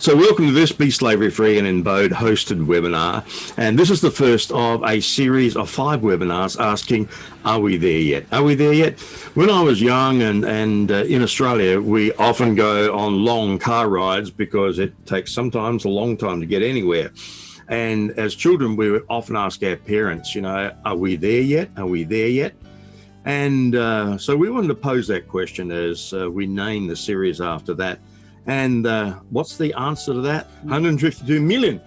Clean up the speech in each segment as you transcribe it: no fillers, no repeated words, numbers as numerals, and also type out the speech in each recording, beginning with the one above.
So welcome to this Be Slavery Free and Embode hosted webinar. And this is the first of a series of 5 webinars asking, are we there yet? Are we there yet? When I was young and in Australia, we often go on long car rides because it takes sometimes a long time to get anywhere. And as children, we would often ask our parents, you know, are we there yet? Are we there yet? And so we wanted to pose that question as we name the series after that. And what's the answer to that? 152 million,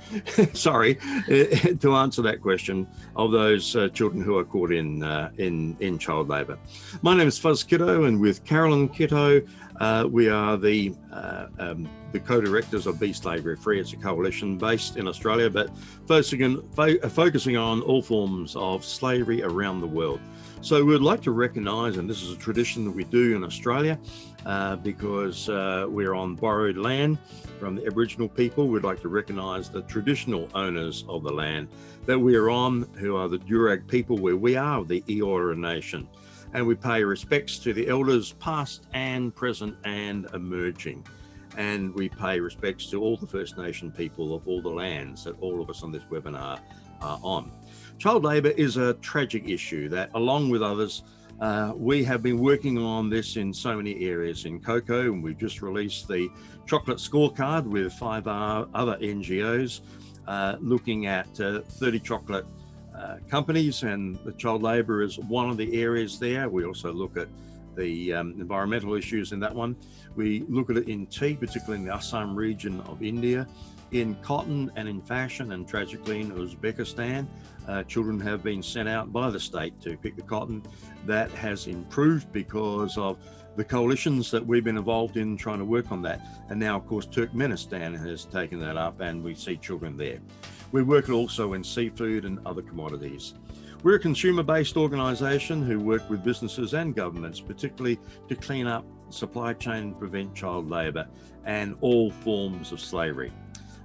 sorry, to answer that question of those children who are caught in child labour. My name is Fuzz Kitto, and with Carolyn Kitto, we are the co-directors of Be Slavery Free. It's a coalition based in Australia, but focusing on all forms of slavery around the world. So we'd like to recognise, and this is a tradition that we do in Australia, because we're on borrowed land from the Aboriginal people. We'd like to recognise the traditional owners of the land that we are on, who are the Durag people, where we are the Eora Nation. And we pay respects to the elders past and present and emerging. And we pay respects to all the First Nation people of all the lands that all of us on this webinar are on. Child labour is a tragic issue that, along with others, we have been working on this in so many areas in cocoa, and we've just released the chocolate scorecard with 5 other NGOs looking at 30 chocolate companies, and the child labour is one of the areas there. We also look at the environmental issues in that one. We look at it in tea, particularly in the Assam region of India, in cotton and in fashion, and tragically in Uzbekistan. Children have been sent out by the state to pick the cotton. That has improved because of the coalitions that we've been involved in trying to work on that. And now, of course, Turkmenistan has taken that up, and we see children there. We work also in seafood and other commodities. We're a consumer-based organisation who work with businesses and governments, particularly to clean up supply chain and prevent child labour and all forms of slavery.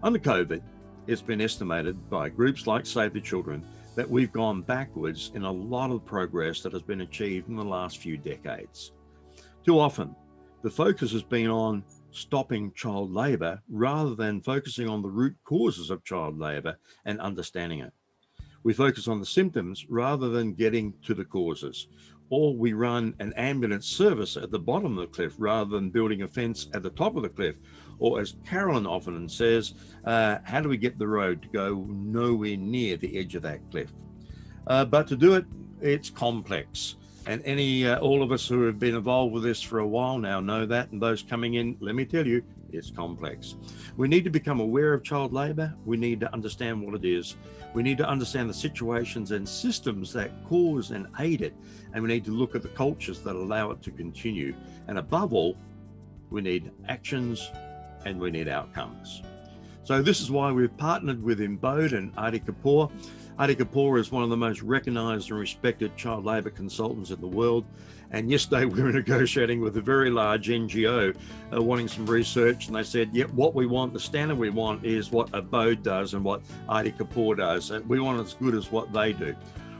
Under COVID, it's been estimated by groups like Save the Children that we've gone backwards in a lot of progress that has been achieved in the last few decades. Too often, the focus has been on stopping child labour rather than focusing on the root causes of child labour and understanding it. We focus on the symptoms rather than getting to the causes. Or we run an ambulance service at the bottom of the cliff rather than building a fence at the top of the cliff. Or, as Carolyn often says, how do we get the road to go nowhere near the edge of that cliff? But to do it, it's complex. And all of us who have been involved with this for a while now know that, and those coming in, let me tell you, it's complex. We need to become aware of child labour. We need to understand what it is. We need to understand the situations and systems that cause and aid it. And we need to look at the cultures that allow it to continue. And above all, we need actions and we need outcomes. So this is why we've partnered with Embode and Adi Kapoor. Adi Kapoor is one of the most recognised and respected child labour consultants in the world. And yesterday we were negotiating with a very large NGO wanting some research, and they said, yep, what we want, the standard we want is what Embode does and what Adi Kapoor does. And we want as good as what they do.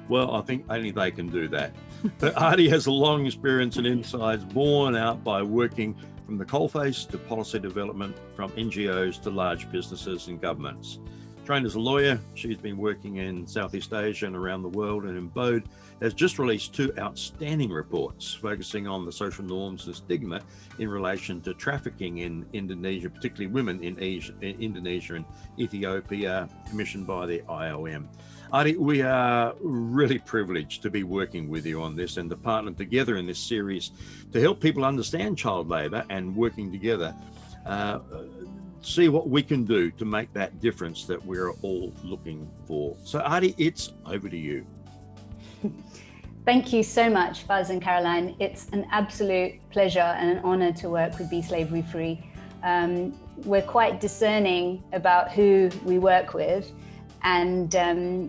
Well, I think only they can do that. But Adi has a long experience and insights born out by working from the coalface to policy development, from NGOs to large businesses and governments. Trained as a lawyer, she's been working in Southeast Asia and around the world, and Embode has just released 2 outstanding reports focusing on the social norms and stigma in relation to trafficking in Indonesia, particularly women in Indonesia and Ethiopia, commissioned by the IOM. Adi, we are really privileged to be working with you on this and to partner together in this series to help people understand child labour and working together, see what we can do to make that difference that we're all looking for. So Adi, it's over to you. Thank you so much, Fuzz and Caroline. It's an absolute pleasure and an honour to work with Be Slavery Free. We're quite discerning about who we work with, and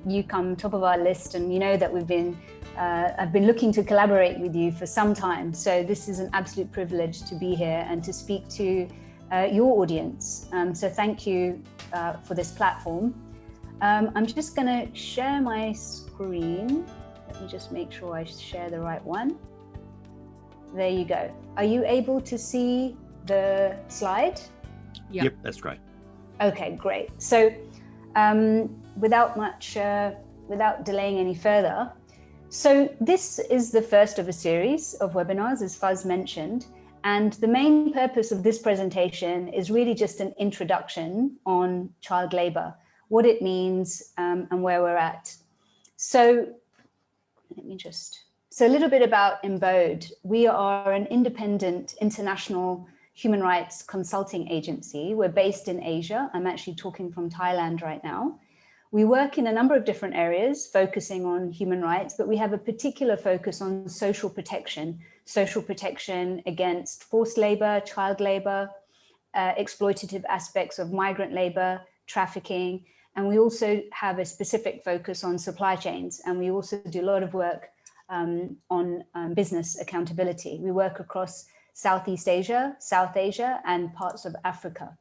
you come top of our list, and you know that I've been looking to collaborate with you for some time. So this is an absolute privilege to be here and to speak to your audience. So thank you for this platform. I'm just going to share my screen. Let me just make sure I share the right one. There you go. Are you able to see the slide? Yep, that's great. Okay, great. So without delaying any further, so this is the first of a series of webinars, as Faz mentioned, and the main purpose of this presentation is really just an introduction on child labour, what it means and where we're at. So a little bit about Embode. We are an independent international human rights consulting agency. We're based in Asia. I'm actually talking from Thailand right now. We work in a number of different areas focusing on human rights, but we have a particular focus on social protection against forced labor, child labor, exploitative aspects of migrant labor, trafficking, and we also have a specific focus on supply chains, and we also do a lot of work on business accountability. We work across Southeast Asia, South Asia, and parts of Africa.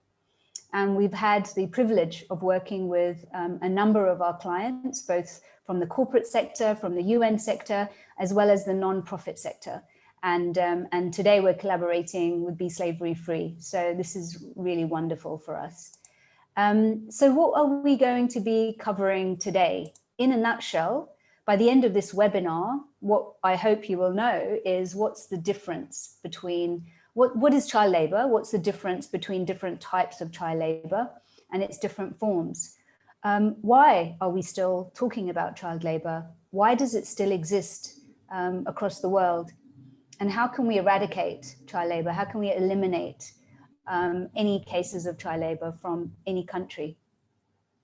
And we've had the privilege of working with a number of our clients, both from the corporate sector, from the UN sector, as well as the non-profit sector. And today we're collaborating with Be Slavery Free. So this is really wonderful for us. So what are we going to be covering today? In a nutshell, by the end of this webinar, what I hope you will know is what's the difference between what is child labor? What's the difference between different types of child labor and its different forms? Why are we still talking about child labor? Why does it still exist across the world? And how can we eradicate child labor? How can we eliminate any cases of child labor from any country?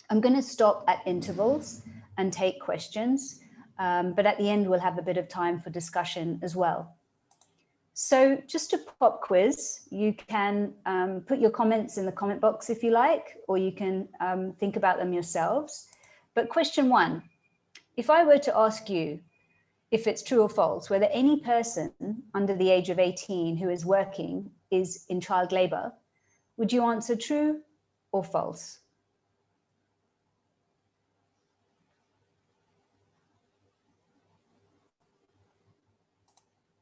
I'm going to stop at intervals and take questions, but at the end we'll have a bit of time for discussion as well. So just a pop quiz, you can put your comments in the comment box if you like, or you can think about them yourselves. But question one, if I were to ask you if it's true or false, whether any person under the age of 18 who is working is in child labor, would you answer true or false?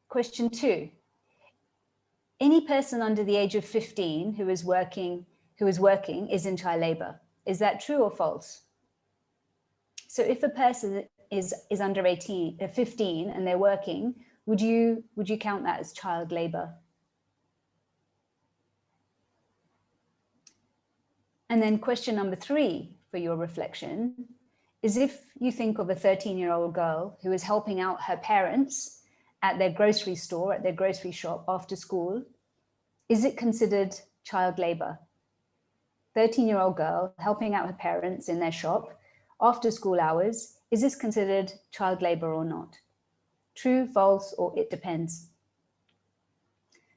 Question two, any person under the age of 15 who is working is in child labor. Is that true or false? So if a person is under 15 and they're working, would you count that as child labor? And then question number three for your reflection is, if you think of a 13-year-old girl who is helping out her parents at their grocery store, at their grocery shop after school, is it considered child labor? 13-year-old girl helping out her parents in their shop after school hours, is this considered child labor or not? True, false, or it depends?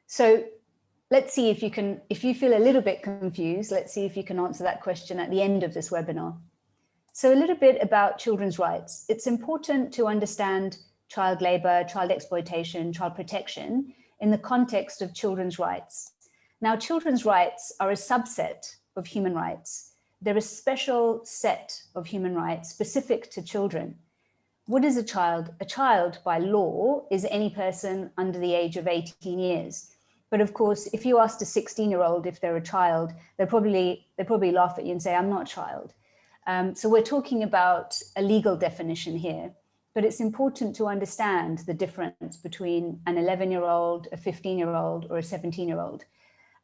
So let's see if you feel a little bit confused, let's see if you can answer that question at the end of this webinar. So a little bit about children's rights. It's important to understand child labor, child exploitation, child protection in the context of children's rights. Now, children's rights are a subset of human rights. They're a special set of human rights specific to children. What is a child? A child, by law, is any person under the age of 18 years. But of course, if you asked a 16-year-old if they're a child, they'll probably laugh at you and say, I'm not a child. So we're talking about a legal definition here, but it's important to understand the difference between an 11-year-old, a 15-year-old, or a 17-year-old.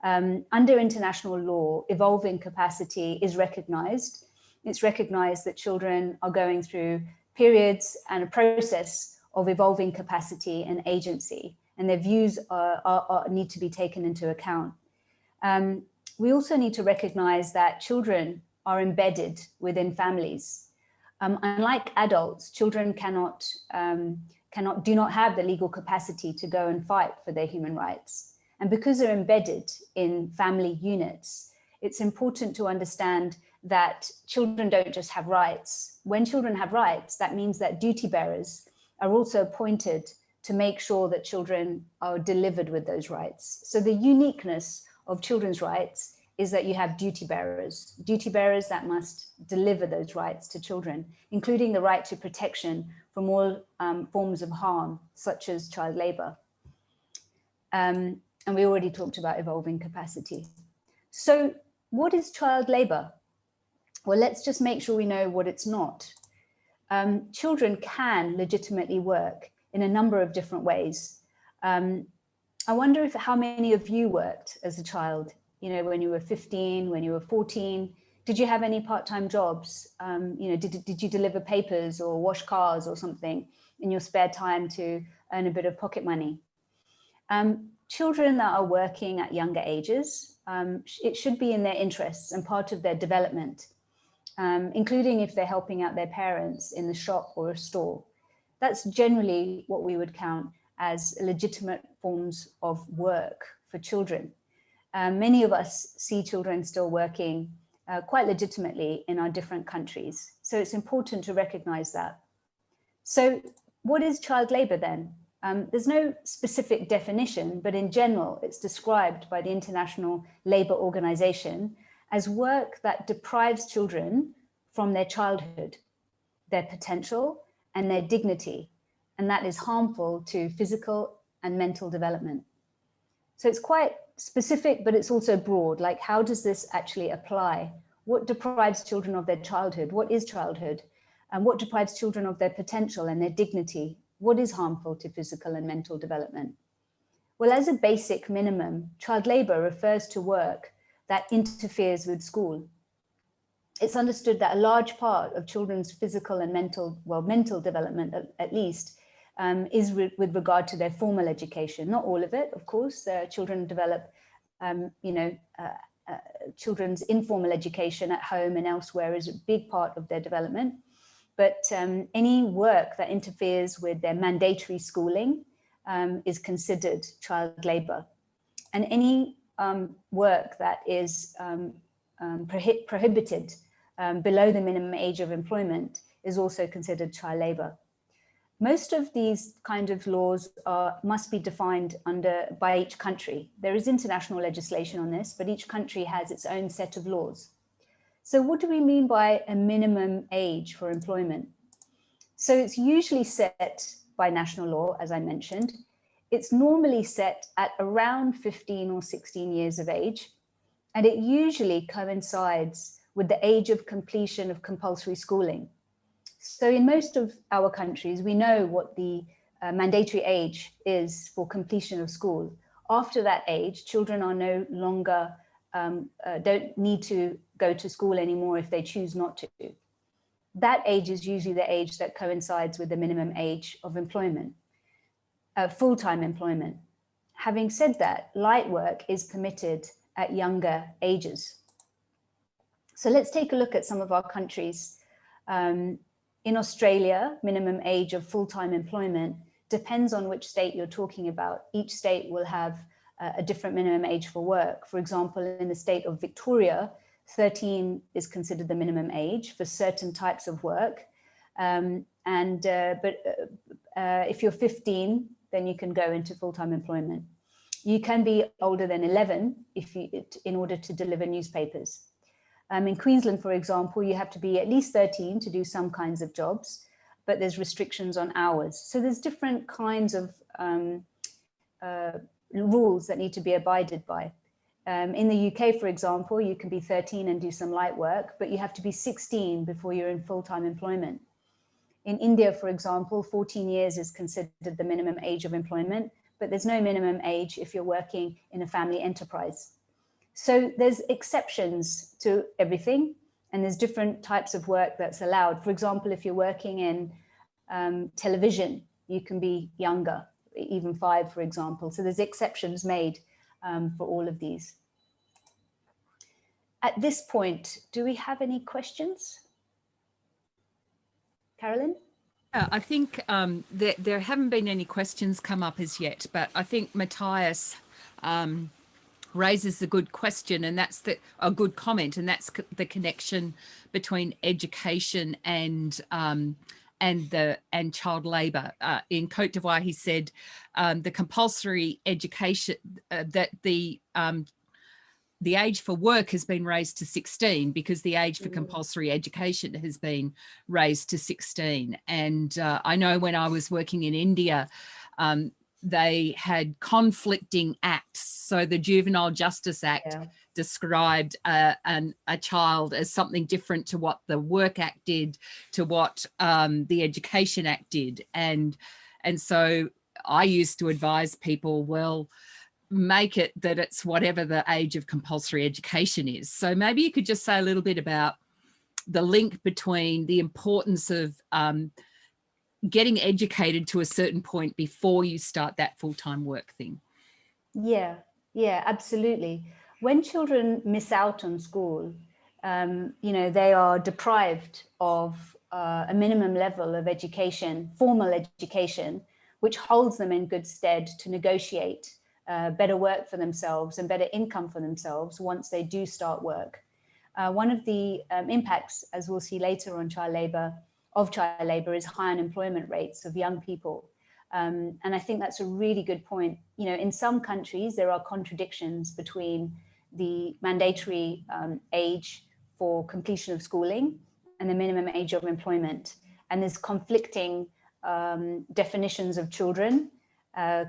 Under international law, evolving capacity is recognized. It's recognized that children are going through periods and a process of evolving capacity and agency, and their views need to be taken into account. We also need to recognize that children are embedded within families. Unlike adults, children do not have the legal capacity to go and fight for their human rights. And because they're embedded in family units, it's important to understand that children don't just have rights. When children have rights, that means that duty bearers are also appointed to make sure that children are delivered with those rights. So the uniqueness of children's rights is that you have duty bearers that must deliver those rights to children, including the right to protection from all forms of harm, such as child labor. And we already talked about evolving capacity. So what is child labor? Well, let's just make sure we know what it's not. Children can legitimately work in a number of different ways. I wonder how many of you worked as a child, you know, when you were 15, when you were 14. Did you have any part-time jobs? You know, did you deliver papers or wash cars or something in your spare time to earn a bit of pocket money? Children that are working at younger ages, it should be in their interests and part of their development, including if they're helping out their parents in the shop or a store. That's generally what we would count as legitimate forms of work for children. Many of us see children still working quite legitimately in our different countries. So it's important to recognize that. So what is child labor then? There's no specific definition, but in general, it's described by the International Labour Organization as work that deprives children from their childhood, their potential, and their dignity, and that is harmful to physical and mental development. So it's quite specific, but it's also broad. Like, how does this actually apply? What deprives children of their childhood? What is childhood? And what deprives children of their potential and their dignity? What is harmful to physical and mental development? Well, as a basic minimum, child labor refers to work that interferes with school. It's understood that a large part of children's physical and mental development, at least, is with regard to their formal education. Not all of it, of course. Children develop, children's informal education at home and elsewhere is a big part of their development. But any work that interferes with their mandatory schooling is considered child labor. And any work that is prohibited below the minimum age of employment is also considered child labor. Most of these kind of laws must be defined by each country. There is international legislation on this, but each country has its own set of laws. So what do we mean by a minimum age for employment? So it's usually set by national law, as I mentioned. It's normally set at around 15 or 16 years of age, and it usually coincides with the age of completion of compulsory schooling. So in most of our countries, we know what the mandatory age is for completion of school. After that age, children are no longer, don't need to go to school anymore if they choose not to. That age is usually the age that coincides with the minimum age of employment, full-time employment. Having said that, light work is permitted at younger ages. So let's take a look at some of our countries. In Australia, minimum age of full-time employment depends on which state you're talking about. Each state will have a different minimum age for work. For example, in the state of Victoria, 13 is considered the minimum age for certain types of work. If you're 15, then you can go into full-time employment. You can be older than 11 in order to deliver newspapers. In Queensland, for example, you have to be at least 13 to do some kinds of jobs, but there's restrictions on hours. So there's different kinds of rules that need to be abided by. In the UK, for example, you can be 13 and do some light work, but you have to be 16 before you're in full-time employment. In India, for example, 14 years is considered the minimum age of employment, but there's no minimum age if you're working in a family enterprise. So there's exceptions to everything, and there's different types of work that's allowed. For example, if you're working in television, you can be younger, even 5, for example. So there's exceptions made for all of these. At this point, do we have any questions? Carolyn? I think there haven't been any questions come up as yet, but I think Matthias raises a good question, and that's a good comment, and that's the connection between education and child labour. In Côte d'Ivoire, he said the compulsory education that the age for work has been raised to 16 because the age for compulsory education has been raised to 16. And I know when I was working in India, they had conflicting acts. So the Juvenile Justice Act described a child as something different to what the Work Act did, to what the Education Act did. And so I used to advise people, well, make it that it's whatever the age of compulsory education is. So maybe you could just say a little bit about the link between the importance of getting educated to a certain point before you start that full-time work thing. Yeah, absolutely. When children miss out on school, they are deprived of a minimum level of education, formal education, which holds them in good stead to negotiate better work for themselves and better income for themselves once they do start work. One of the impacts, as we'll see later on child labor is high unemployment rates of young people. And I think that's a really good point. In some countries, there are contradictions between the mandatory age for completion of schooling and the minimum age of employment. And there's conflicting definitions of children,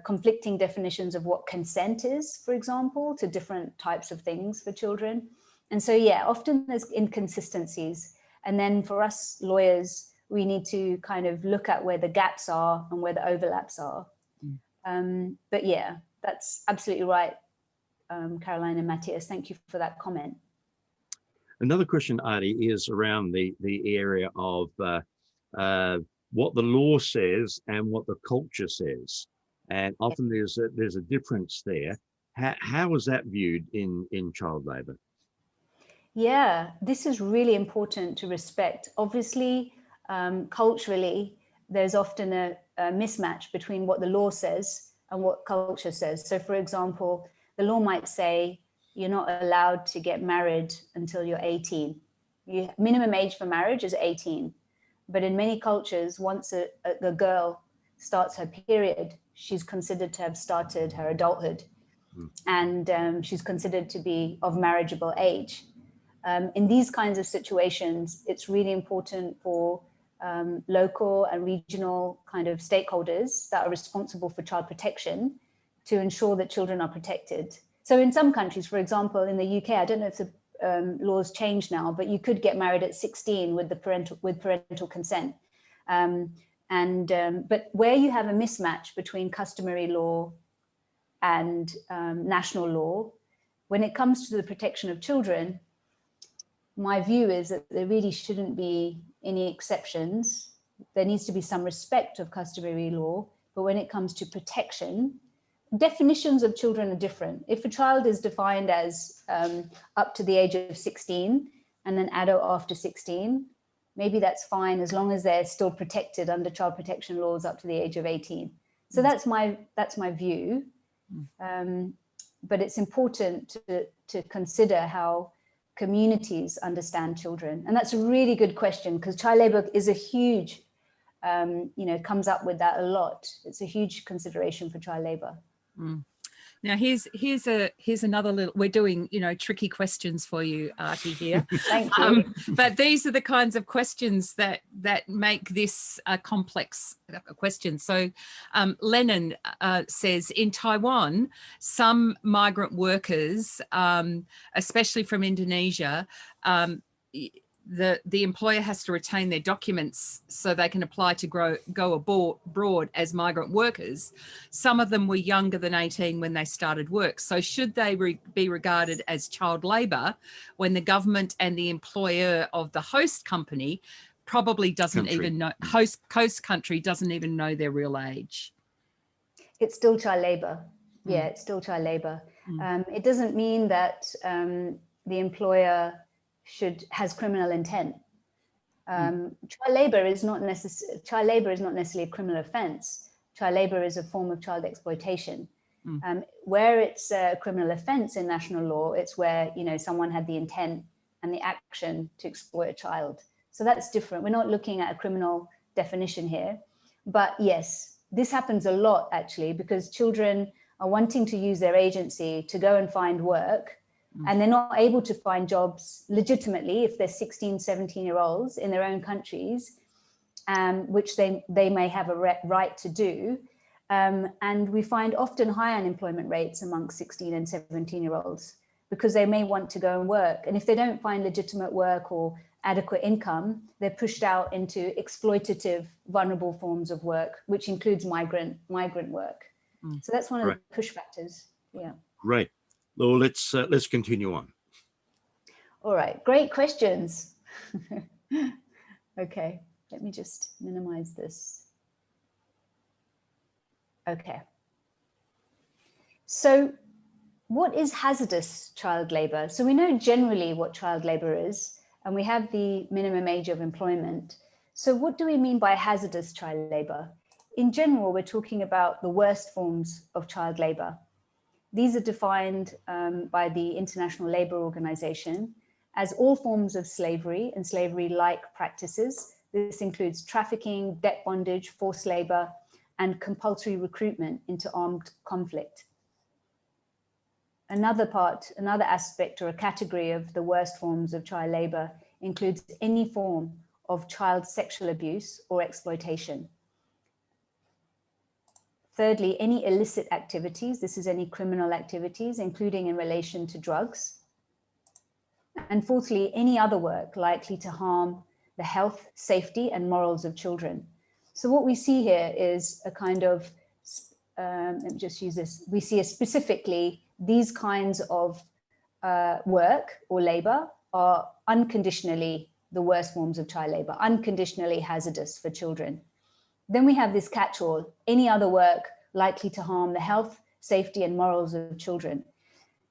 conflicting definitions of what consent is, for example, to different types of things for children. And so, often there's inconsistencies. And then for us lawyers, we need to kind of look at where the gaps are and where the overlaps are. But that's absolutely right, Caroline and Matthias. Thank you for that comment. Another question, Adi, is around the area of what the law says and what the culture says. And often there's a difference there. How is that viewed in child labour? Yeah, this is really important to respect. Obviously, culturally, there's often a mismatch between what the law says and what culture says. So, for example, the law might say you're not allowed to get married until you're 18. Minimum age for marriage is 18. But in many cultures, once a girl starts her period, she's considered to have started her adulthood. And she's considered to be of marriageable age. In these kinds of situations, it's really important for local and regional kind of stakeholders that are responsible for child protection to ensure that children are protected. So in some countries, for example, in the UK, I don't know if the laws change now, but you could get married at 16 with parental consent. But where you have a mismatch between customary law and national law, when it comes to the protection of children, my view is that there really shouldn't be any exceptions. There needs to be some respect of customary law, but when it comes to protection, definitions of children are different. If a child is defined as up to the age of 16 and an adult after 16, maybe that's fine as long as they're still protected under child protection laws up to the age of 18. So that's my view. But it's important to consider how communities understand children. And that's a really good question, because child labor is a huge, comes up with that a lot. It's a huge consideration for child labor. Now here's another little, we're doing, tricky questions for you, Artie, here. Thank you. But these are the kinds of questions that make this a complex question. So Lennon says, in Taiwan, some migrant workers, especially from Indonesia, the employer has to retain their documents so they can apply to go abroad as migrant workers. Some of them were younger than 18 when they started work. So should they be regarded as child labour when the government and the employer of the host company probably doesn't even know, host country doesn't even know their real age? It's still child labour. Yeah, it's still child labour. It doesn't mean that the employer has criminal intent. Child labor is not necessarily a criminal offence. Child labor is a form of child exploitation. Where it's a criminal offence in national law, it's where someone had the intent and the action to exploit a child. So that's different. We're not looking at a criminal definition here. But yes, this happens a lot actually, because children are wanting to use their agency to go and find work. And they're not able to find jobs legitimately if they're 16, 17-year-olds in their own countries, which they may have a right to do. And we find often high unemployment rates among 16 and 17-year-olds. because they may want to go and work. And if they don't find legitimate work or adequate income, they're pushed out into exploitative, vulnerable forms of work, which includes migrant work. So that's one of the push factors. Yeah. Great. Well, let's continue on. All right, great questions. Okay, let me just minimize this. Okay. So what is hazardous child labor? So we know generally what child labor is, and we have the minimum age of employment. So what do we mean by hazardous child labor? In general, we're talking about the worst forms of child labor. These are defined by the International Labour Organization as all forms of slavery and slavery-like practices. This includes trafficking, debt bondage, forced labor, and compulsory recruitment into armed conflict. Another aspect or a category of the worst forms of child labor includes any form of child sexual abuse or exploitation. Thirdly, any illicit activities. This is any criminal activities, including in relation to drugs. And fourthly, any other work likely to harm the health, safety, and morals of children. So what we see here is a kind of, let me just use this, we see specifically these kinds of work or labor are unconditionally the worst forms of child labor, unconditionally hazardous for children. Then we have this catch-all, any other work likely to harm the health, safety, and morals of children.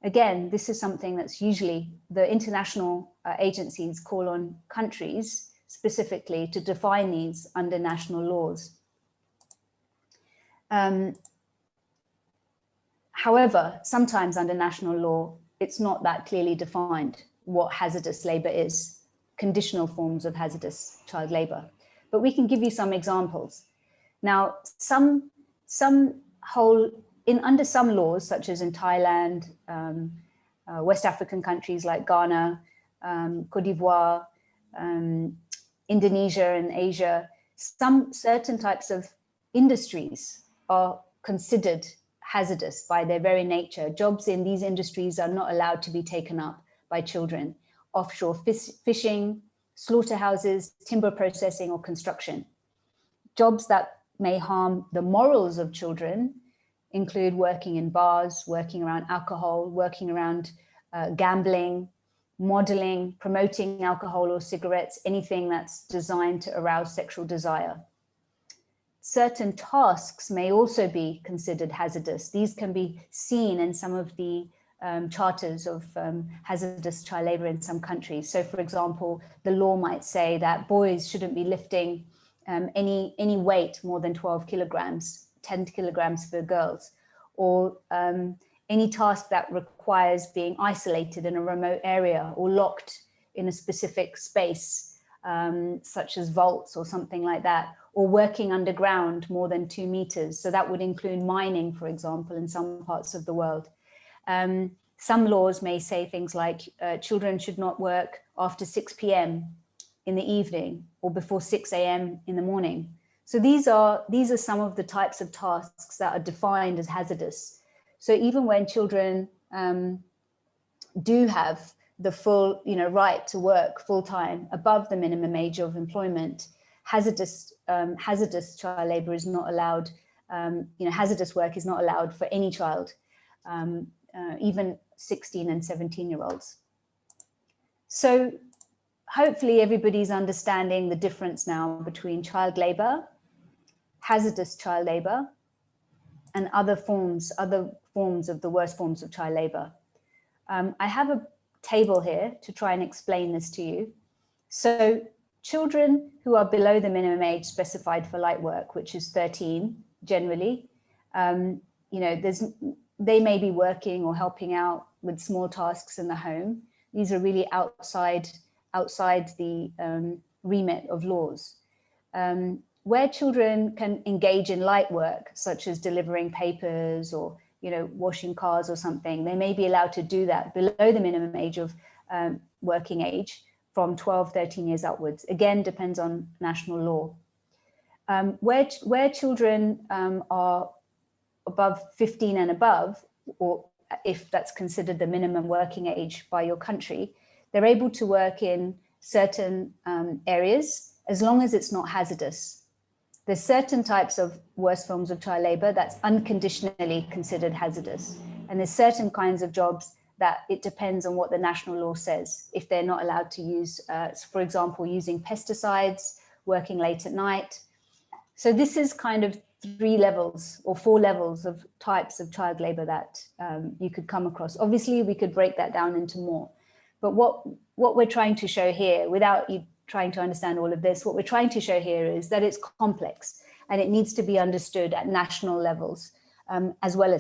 Again, this is something that's usually the international agencies call on countries specifically to define these under national laws. However, sometimes under national law, it's not that clearly defined what hazardous labor is, conditional forms of hazardous child labor. But we can give you some examples. Now, under some laws, such as in Thailand, West African countries like Ghana, Cote d'Ivoire, Indonesia and Asia, some certain types of industries are considered hazardous by their very nature. Jobs in these industries are not allowed to be taken up by children. Offshore fishing, slaughterhouses, timber processing, or construction. Jobs that may harm the morals of children include working in bars, working around alcohol, working around gambling, modeling, promoting alcohol or cigarettes, anything that's designed to arouse sexual desire. Certain tasks may also be considered hazardous. These can be seen in some of the charters of hazardous child labor in some countries. So for example, the law might say that boys shouldn't be lifting any weight more than 12 kilograms, 10 kilograms for girls, or any task that requires being isolated in a remote area or locked in a specific space, such as vaults or something like that, or working underground more than 2 meters. So that would include mining, for example, in some parts of the world. Some laws may say things like children should not work after 6 p.m. in the evening or before 6 a.m. in the morning. So these are some of the types of tasks that are defined as hazardous. So even when children do have the full, right to work full time above the minimum age of employment, hazardous child labor is not allowed. Hazardous work is not allowed for any child, even 16 and 17-year-olds. So hopefully everybody's understanding the difference now between child labor, hazardous child labor, and other forms of the worst forms of child labor. I have a table here to try and explain this to you. So children who are below the minimum age specified for light work, which is 13 generally, they may be working or helping out with small tasks in the home. These are really outside the remit of laws. Where children can engage in light work, such as delivering papers or washing cars or something, they may be allowed to do that below the minimum age of working age from 12, 13 years upwards. Again, depends on national law. Where children are above 15 and above, or if that's considered the minimum working age by your country, they're able to work in certain areas as long as it's not hazardous. There's certain types of worst forms of child labor that's unconditionally considered hazardous. And there's certain kinds of jobs that it depends on what the national law says. If they're not allowed to use, for example, using pesticides, working late at night. So this is kind of 3 levels or 4 levels of types of child labor that you could come across. Obviously, we could break that down into more. But what we're trying to show here, without you trying to understand all of this, what we're trying to show here is that it's complex and it needs to be understood at national levels as well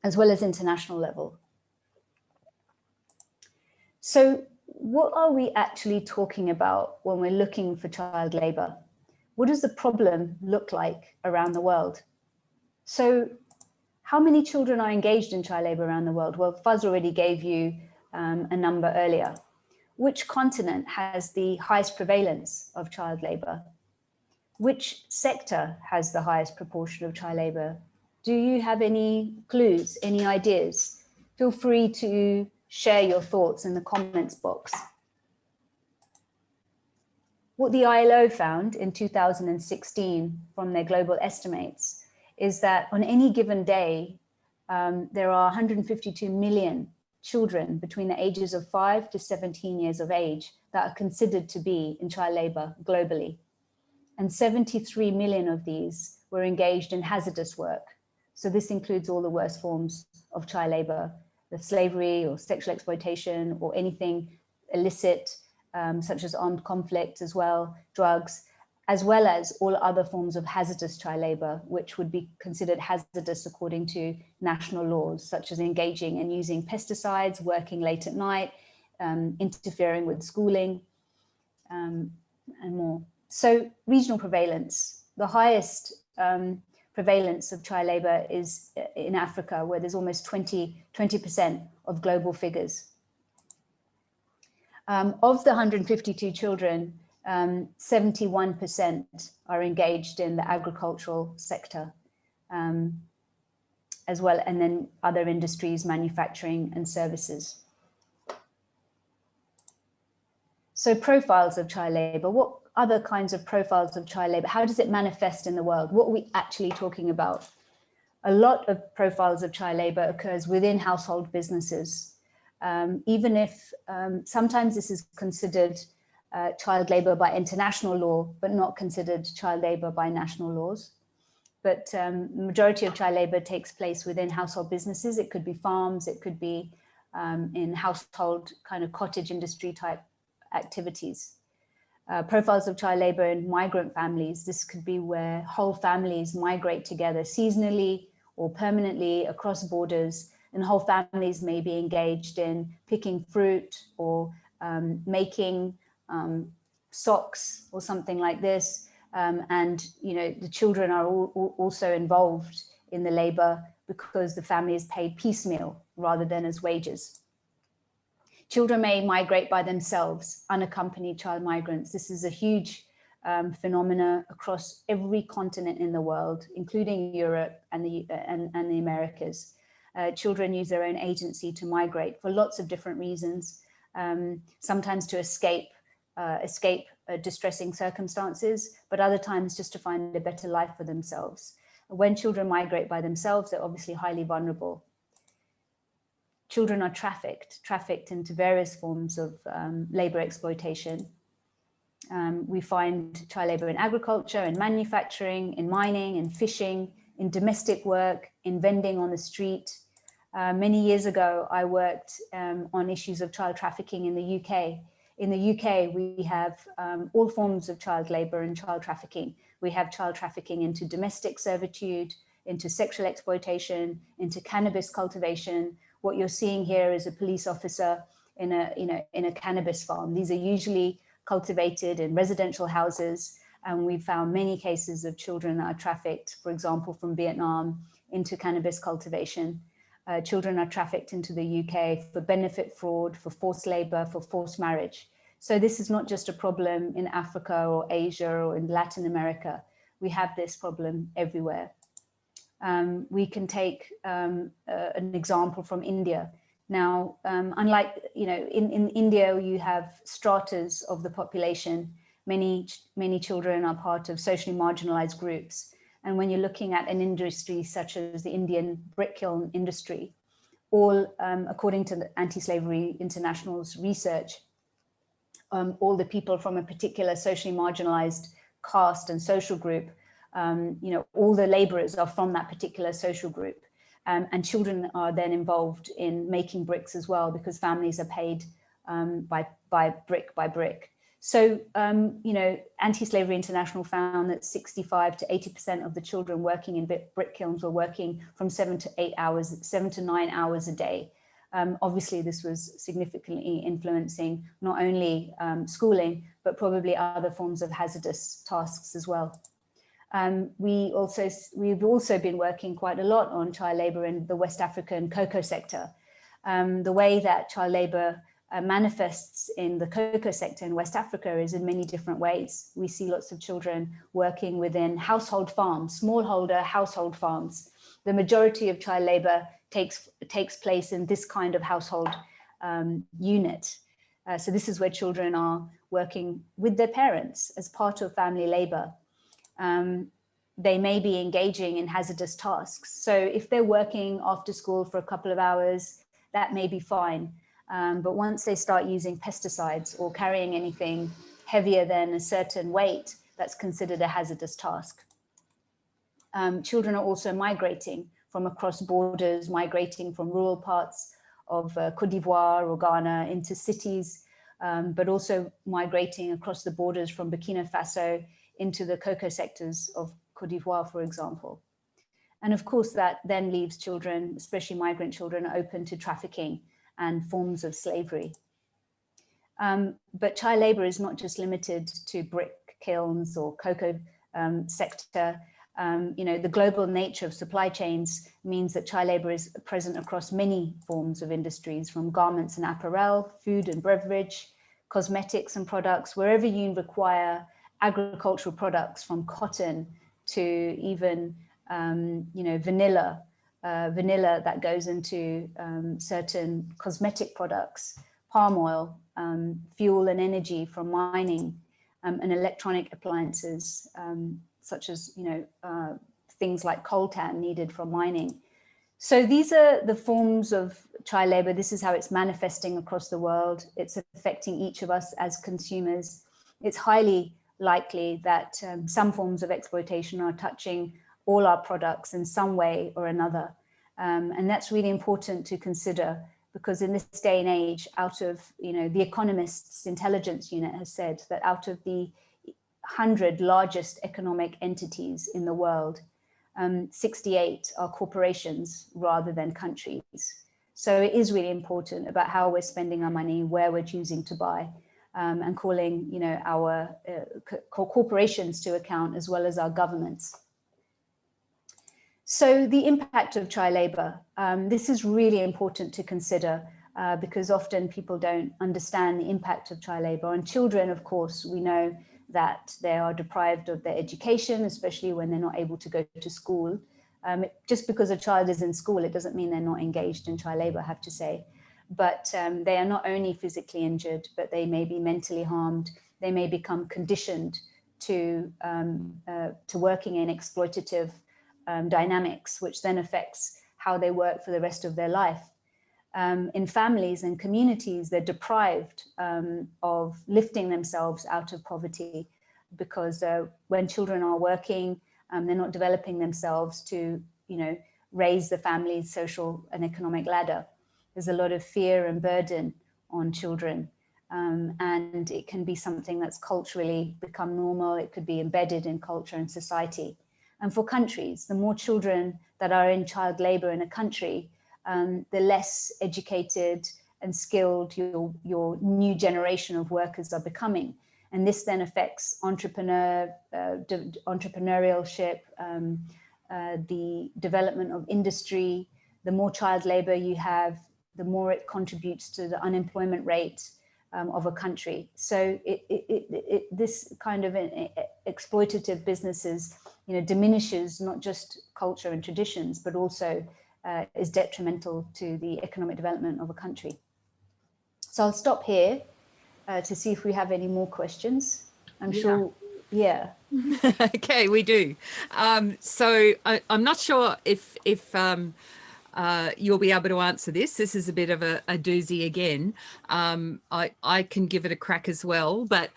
as international level. So what are we actually talking about when we're looking for child labor? What does the problem look like around the world? So how many children are engaged in child labor around the world? Well, Fuzz already gave you a number earlier. Which continent has the highest prevalence of child labor? Which sector has the highest proportion of child labor? Do you have any clues, any ideas? Feel free to share your thoughts in the comments box. What the ILO found in 2016 from their global estimates is that on any given day, there are 152 million children between the ages of 5 to 17 years of age that are considered to be in child labor globally. And 73 million of these were engaged in hazardous work. So this includes all the worst forms of child labor, the slavery or sexual exploitation or anything illicit, such as armed conflict as well, drugs, as well as all other forms of hazardous child labor, which would be considered hazardous according to national laws, such as engaging and using pesticides, working late at night, interfering with schooling, and more. So regional prevalence, the highest prevalence of child labor is in Africa, where there's almost 20% of global figures. Of the 152 children, 71% are engaged in the agricultural sector, as well, and then other industries, manufacturing and services. So profiles of child labor, what other kinds of profiles of child labor? How does it manifest in the world? What are we actually talking about? A lot of profiles of child labor occurs within household businesses. Even if sometimes this is considered child labor by international law, but not considered child labor by national laws. But the majority of child labor takes place within household businesses. It could be farms, it could be in household kind of cottage industry type activities. Profiles of child labor in migrant families. This could be where whole families migrate together seasonally or permanently across borders, and whole families may be engaged in picking fruit or making socks or something like this. And you know, the children are also involved in the labor because the family is paid piecemeal rather than as wages. Children may migrate by themselves, unaccompanied child migrants. This is a huge phenomena across every continent in the world, including Europe and the Americas. Children use their own agency to migrate for lots of different reasons, sometimes to escape distressing circumstances, but other times just to find a better life for themselves. When children migrate by themselves, they're obviously highly vulnerable. Children are trafficked into various forms of labor exploitation. We find child labor in agriculture, in manufacturing, in mining, in fishing, in domestic work, in vending on the street. Many years ago, I worked on issues of child trafficking in the UK. In the UK, we have all forms of child labor and child trafficking. We have child trafficking into domestic servitude, into sexual exploitation, into cannabis cultivation. What you're seeing here is a police officer in a cannabis farm. These are usually cultivated in residential houses, and we've found many cases of children that are trafficked, for example, from Vietnam into cannabis cultivation. Children are trafficked into the UK for benefit fraud, for forced labor, for forced marriage. So this is not just a problem in Africa or Asia or in Latin America. We have this problem everywhere. We can take an example from India. Now, unlike, in India, you have stratas of the population. Many children are part of socially marginalized groups. And when you're looking at an industry such as the Indian brick kiln industry, all, according to the Anti-Slavery International's research, all the people from a particular socially marginalized caste and social group, all the laborers are from that particular social group. And children are then involved in making bricks as well, because families are paid by brick. So, Anti-Slavery International found that 65 to 80% of the children working in brick kilns were working from 7 to 9 hours a day. Obviously, this was significantly influencing not only schooling, but probably other forms of hazardous tasks as well. We've also been working quite a lot on child labor in the West African cocoa sector. The way that child labor manifests in the cocoa sector in West Africa is in many different ways. We see lots of children working within household farms, smallholder household farms. The majority of child labor takes place in this kind of household unit. So this is where children are working with their parents as part of family labor. They may be engaging in hazardous tasks. So if they're working after school for a couple of hours, that may be fine. But once they start using pesticides or carrying anything heavier than a certain weight, that's considered a hazardous task. Children are also migrating from across borders, migrating from rural parts of Côte d'Ivoire or Ghana into cities, but also migrating across the borders from Burkina Faso into the cocoa sectors of Côte d'Ivoire, for example. And of course, that then leaves children, especially migrant children, open to trafficking and forms of slavery. But child labor is not just limited to brick kilns or cocoa sector. The global nature of supply chains means that child labor is present across many forms of industries, from garments and apparel, food and beverage, cosmetics and products. Wherever you require agricultural products, from cotton to even vanilla that goes into certain cosmetic products, palm oil, fuel and energy from mining, and electronic appliances, such as things like coltan needed from mining. So these are the forms of child labor. This is how it's manifesting across the world. It's affecting each of us as consumers. It's highly likely that some forms of exploitation are touching all our products in some way or another. And that's really important to consider, because in this day and age, out of, the Economist's intelligence unit has said that out of the 100 largest economic entities in the world, 68 are corporations rather than countries. So it is really important about how we're spending our money, where we're choosing to buy, and calling, our corporations to account, as well as our governments. So the impact of child labor, this is really important to consider, because often people don't understand the impact of child labor. On children, of course, we know that they are deprived of their education, especially when they're not able to go to school. Just because a child is in school, it doesn't mean they're not engaged in child labor, I have to say. But they are not only physically injured, but they may be mentally harmed. They may become conditioned to working in exploitative dynamics, which then affects how they work for the rest of their life. In families and communities, they're deprived of lifting themselves out of poverty, because when children are working, they're not developing themselves to, raise the family's social and economic ladder. There's a lot of fear and burden on children, and it can be something that's culturally become normal. It could be embedded in culture and society. And for countries, the more children that are in child labor in a country, the less educated and skilled your new generation of workers are becoming. And this then affects entrepreneurship, the development of industry. The more child labor you have, the more it contributes to the unemployment rate of a country. So this kind of exploitative businesses, diminishes not just culture and traditions, but also is detrimental to the economic development of a country. So I'll stop here to see if we have any more questions. I'm sure, yeah. Okay, we do. So I'm not sure if you'll be able to answer this. This is a bit of a doozy again. I can give it a crack as well. But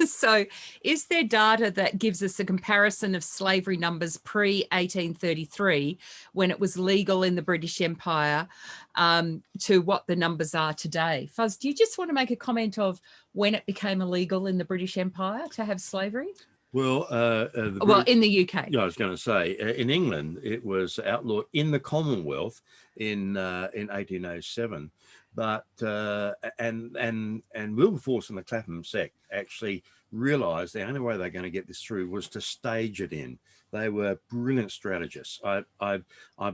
so is there data that gives us a comparison of slavery numbers pre-1833, when it was legal in the British Empire, to what the numbers are today? Fuzz, do you just want to make a comment of when it became illegal in the British Empire to have slavery? Well, in the UK. Yeah, I was going to say, in England, it was outlawed in the Commonwealth in 1807, but and Wilberforce and the Clapham sect actually realised the only way they're going to get this through was to stage it in. They were brilliant strategists. I've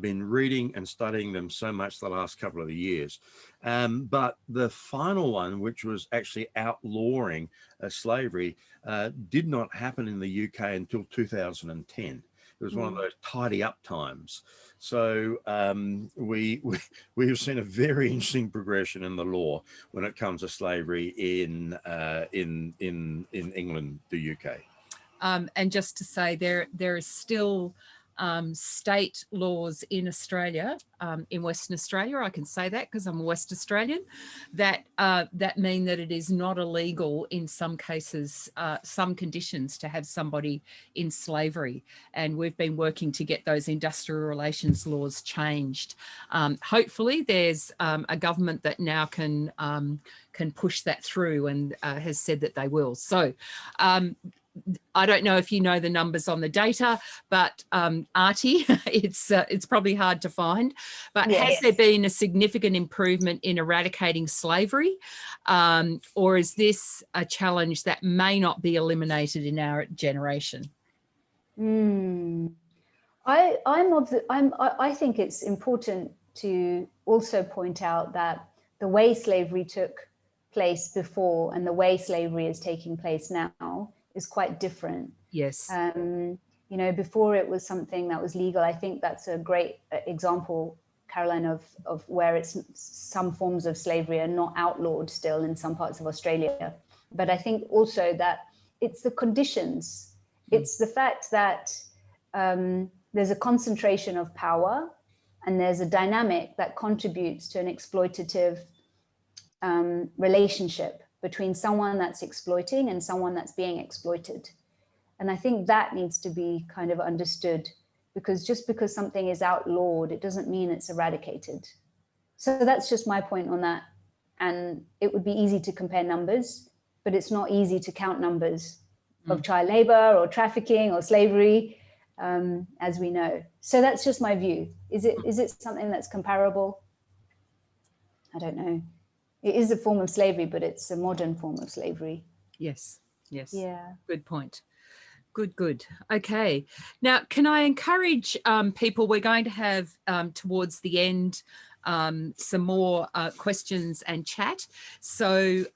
been reading and studying them so much the last couple of years. But the final one, which was actually outlawing slavery, did not happen in the UK until 2010. It was one of those tidy up times. So we have seen a very interesting progression in the law when it comes to slavery in England, the UK. And just to say, there is still state laws in Australia, in Western Australia, I can say that because I'm a West Australian, that mean that it is not illegal in some cases, some conditions, to have somebody in slavery. And we've been working to get those industrial relations laws changed. Hopefully there's a government that now can push that through, and has said that they will. So I don't know if you know the numbers on the data, but Artie, it's probably hard to find, but has there been a significant improvement in eradicating slavery? Or is this a challenge that may not be eliminated in our generation? I think it's important to also point out that the way slavery took place before and the way slavery is taking place now is quite different. Yes. Before it was something that was legal. I think that's a great example, Caroline, of where it's some forms of slavery are not outlawed still in some parts of Australia. But I think also that it's the conditions. It's the fact that there's a concentration of power and there's a dynamic that contributes to an exploitative relationship between someone that's exploiting and someone that's being exploited. And I think that needs to be kind of understood, because just because something is outlawed, it doesn't mean it's eradicated. So that's just my point on that. And it would be easy to compare numbers, but it's not easy to count numbers of child labor or trafficking or slavery, as we know. So that's just my view. Is it something that's comparable? I don't know. It is a form of slavery, but it's a modern form of slavery. Yes. Yeah. Good point. Good. Okay. Now, can I encourage people, we're going to have towards the end some more questions and chat. So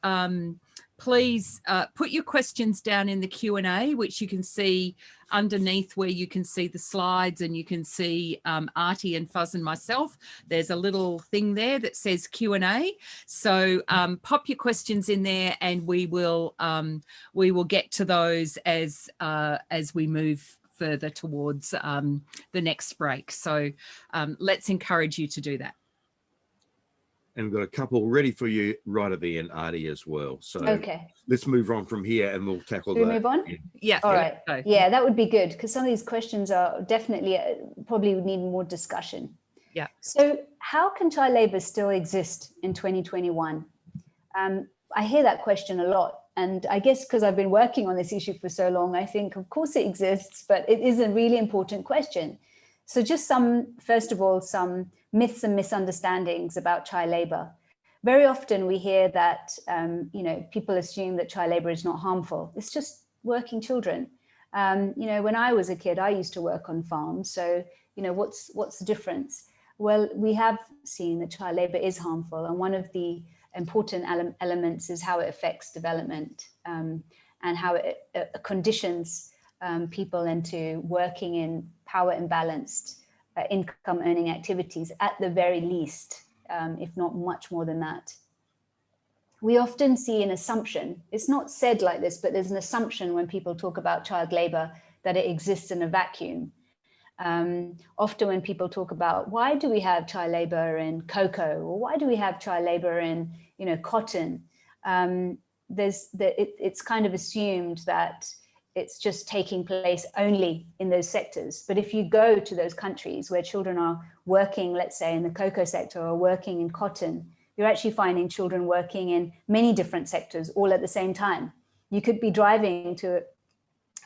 please put your questions down in the Q&A, which you can see underneath where you can see the slides and you can see Artie and Fuzz and myself. There's a little thing there that says Q&A. So pop your questions in there and we will get to those as we move further towards the next break. So let's encourage you to do that. And we've got a couple ready for you right at the end, Artie, as well. So okay, let's move on from here and we'll tackle that. Should we move on? Yeah. All right. Yeah, that would be good, because some of these questions are definitely probably need more discussion. Yeah. So how can child labour still exist in 2021? I hear that question a lot. And I guess because I've been working on this issue for so long, I think, of course it exists, but it is a really important question. So just first of all, some myths and misunderstandings about child labour. Very often we hear that, people assume that child labour is not harmful. It's just working children. When I was a kid, I used to work on farms. So, what's the difference? Well, we have seen that child labour is harmful. And one of the important elements is how it affects development and how it conditions people into working in power imbalanced income earning activities at the very least, if not much more than that. We often see an assumption, it's not said like this, but there's an assumption when people talk about child labor that it exists in a vacuum. Often when people talk about why do we have child labor in cocoa, or why do we have child labor in, you know, cotton, it's kind of assumed that it's just taking place only in those sectors. But if you go to those countries where children are working, let's say in the cocoa sector or working in cotton, you're actually finding children working in many different sectors all at the same time. You could be driving to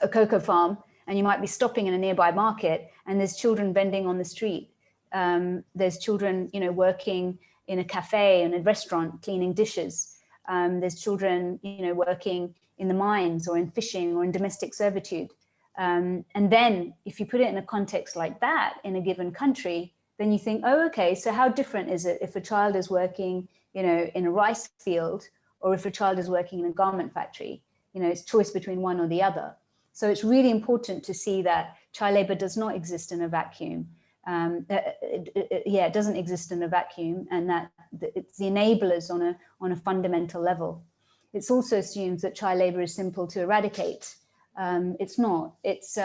a cocoa farm and you might be stopping in a nearby market and there's children vending on the street. There's children, you know, working in a cafe and a restaurant, cleaning dishes. There's children, you know, working in the mines or in fishing or in domestic servitude. And then if you put it in a context like that in a given country, then you think, oh, okay, so how different is it if a child is working, you know, in a rice field or if a child is working in a garment factory? You know, it's choice between one or the other. So it's really important to see that child labor does not exist in a vacuum. It doesn't exist in a vacuum, and that it's the enablers on a fundamental level. It also assumes that child labor is simple to eradicate. It's not. It's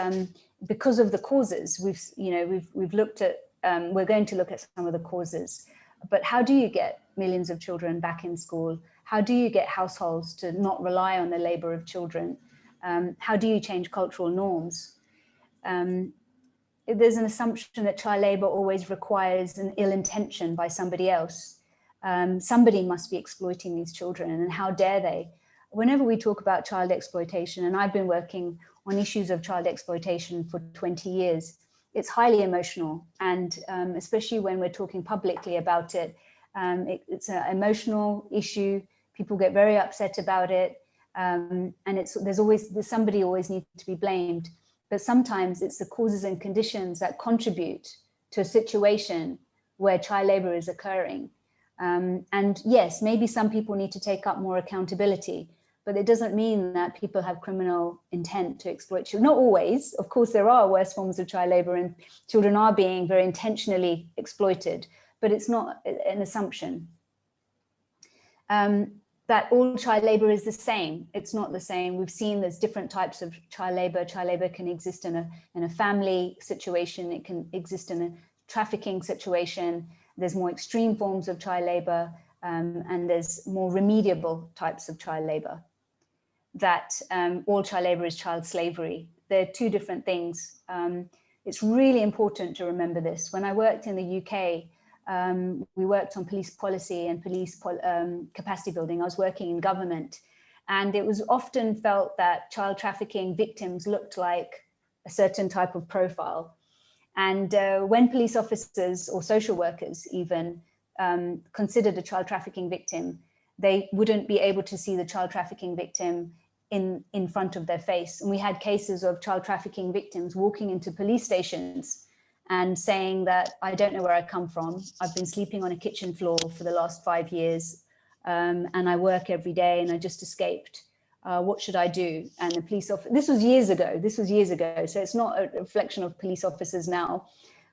because of the causes. We've looked at. We're going to look at some of the causes, but how do you get millions of children back in school? How do you get households to not rely on the labor of children? How do you change cultural norms? There's an assumption that child labor always requires an ill intention by somebody else. Somebody must be exploiting these children, and how dare they? Whenever we talk about child exploitation, and I've been working on issues of child exploitation for 20 years, it's highly emotional, and especially when we're talking publicly about it, it's an emotional issue. People get very upset about it, and there's somebody always needs to be blamed. But sometimes it's the causes and conditions that contribute to a situation where child labor is occurring. And yes, maybe some people need to take up more accountability, but it doesn't mean that people have criminal intent to exploit children. Not always. Of course, there are worse forms of child labor and children are being very intentionally exploited, but it's not an assumption. That all child labor is the same. It's not the same. We've seen there's different types of child labor. Child labor can exist in a family situation. It can exist in a trafficking situation. There's more extreme forms of child labor, and there's more remediable types of child labor. That all child labor is child slavery. They're two different things. It's really important to remember this. When I worked in the UK, we worked on police policy and police capacity building. I was working in government, and it was often felt that child trafficking victims looked like a certain type of profile. And when police officers or social workers even considered a child trafficking victim, they wouldn't be able to see the child trafficking victim in front of their face. And we had cases of child trafficking victims walking into police stations and saying that, I don't know where I come from. I've been sleeping on a kitchen floor for the last 5 years, and I work every day and I just escaped. What should I do? And the police officer, this was years ago, so it's not a reflection of police officers now,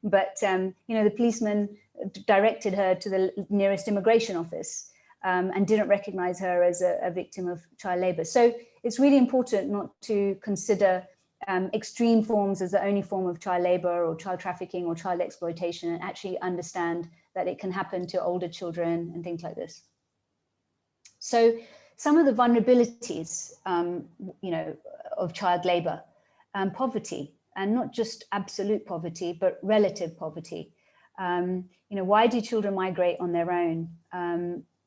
but the policeman directed her to the nearest immigration office and didn't recognize her as a victim of child labor. So it's really important not to consider extreme forms as the only form of child labor or child trafficking or child exploitation, and actually understand that it can happen to older children and things like this. So some of the vulnerabilities, of child labor, poverty, and not just absolute poverty, but relative poverty. Why do children migrate on their own?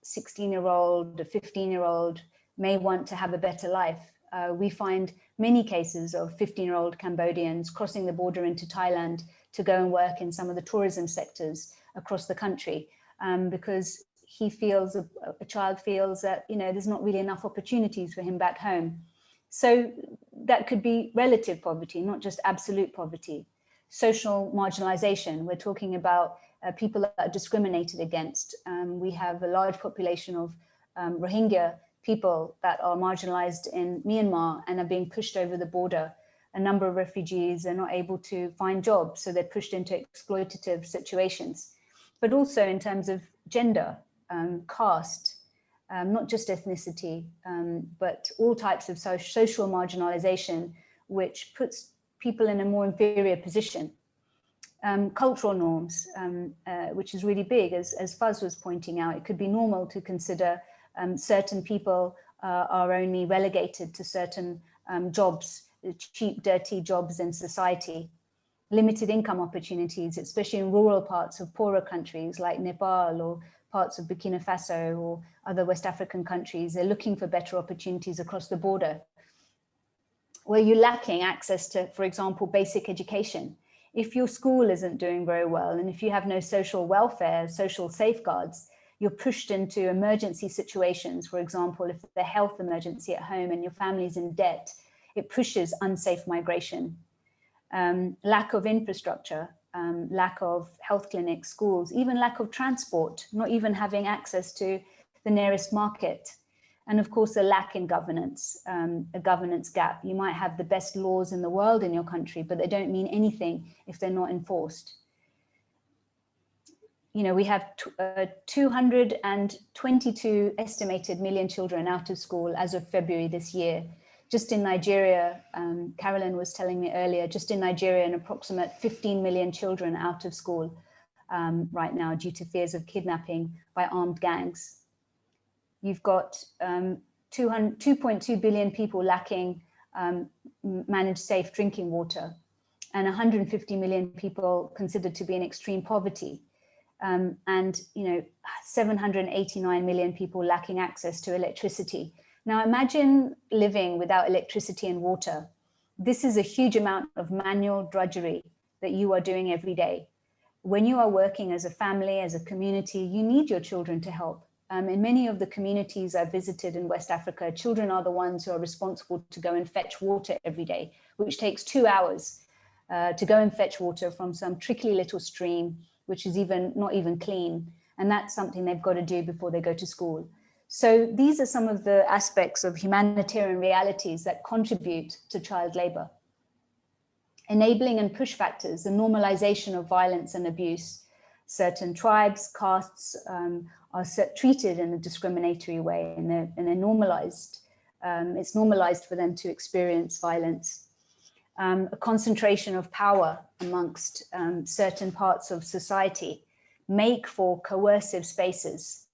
16-year-old, a 15-year-old may want to have a better life. We find many cases of 15-year-old Cambodians crossing the border into Thailand to go and work in some of the tourism sectors across the country, because a child feels that, there's not really enough opportunities for him back home. So that could be relative poverty, not just absolute poverty. Social marginalization, we're talking about people that are discriminated against. We have a large population of Rohingya people that are marginalized in Myanmar and are being pushed over the border a number of refugees are not able to find jobs, so they're pushed into exploitative situations. But also in terms of gender, caste, not just ethnicity, but all types of social marginalization, which puts people in a more inferior position. Cultural norms, which is really big, as Fuzz was pointing out. It could be normal to consider certain people are only relegated to certain jobs, cheap, dirty jobs in society. Limited income opportunities, especially in rural parts of poorer countries like Nepal or parts of Burkina Faso or other West African countries. They're looking for better opportunities across the border. Where you're lacking access to, for example, basic education. If your school isn't doing very well, and if you have no social welfare, social safeguards, you're pushed into emergency situations. For example, if there's a health emergency at home and your family's in debt, it pushes unsafe migration. Lack of infrastructure, lack of health clinics, schools, even lack of transport, not even having access to the nearest market. And of course, a lack in governance, a governance gap. You might have the best laws in the world in your country, but they don't mean anything if they're not enforced. You know, we have 222 estimated million children out of school as of February this year. Just in Nigeria, Carolyn was telling me earlier, just in Nigeria, an approximate 15 million children out of school right now due to fears of kidnapping by armed gangs. You've got 2.2 billion people lacking managed safe drinking water, and 150 million people considered to be in extreme poverty. And 789 million people lacking access to electricity. Now imagine living without electricity and water. This is a huge amount of manual drudgery that you are doing every day. When you are working as a family, as a community, you need your children to help. In many of the communities I visited in West Africa, children are the ones who are responsible to go and fetch water every day, which takes 2 hours to go and fetch water from some trickly little stream, which is not even clean. And that's something they've got to do before they go to school. So these are some of the aspects of humanitarian realities that contribute to child labor. Enabling and push factors, the normalization of violence and abuse. Certain tribes, castes are treated in a discriminatory way, and they're normalized. It's normalized for them to experience violence. A concentration of power amongst certain parts of society make for coercive spaces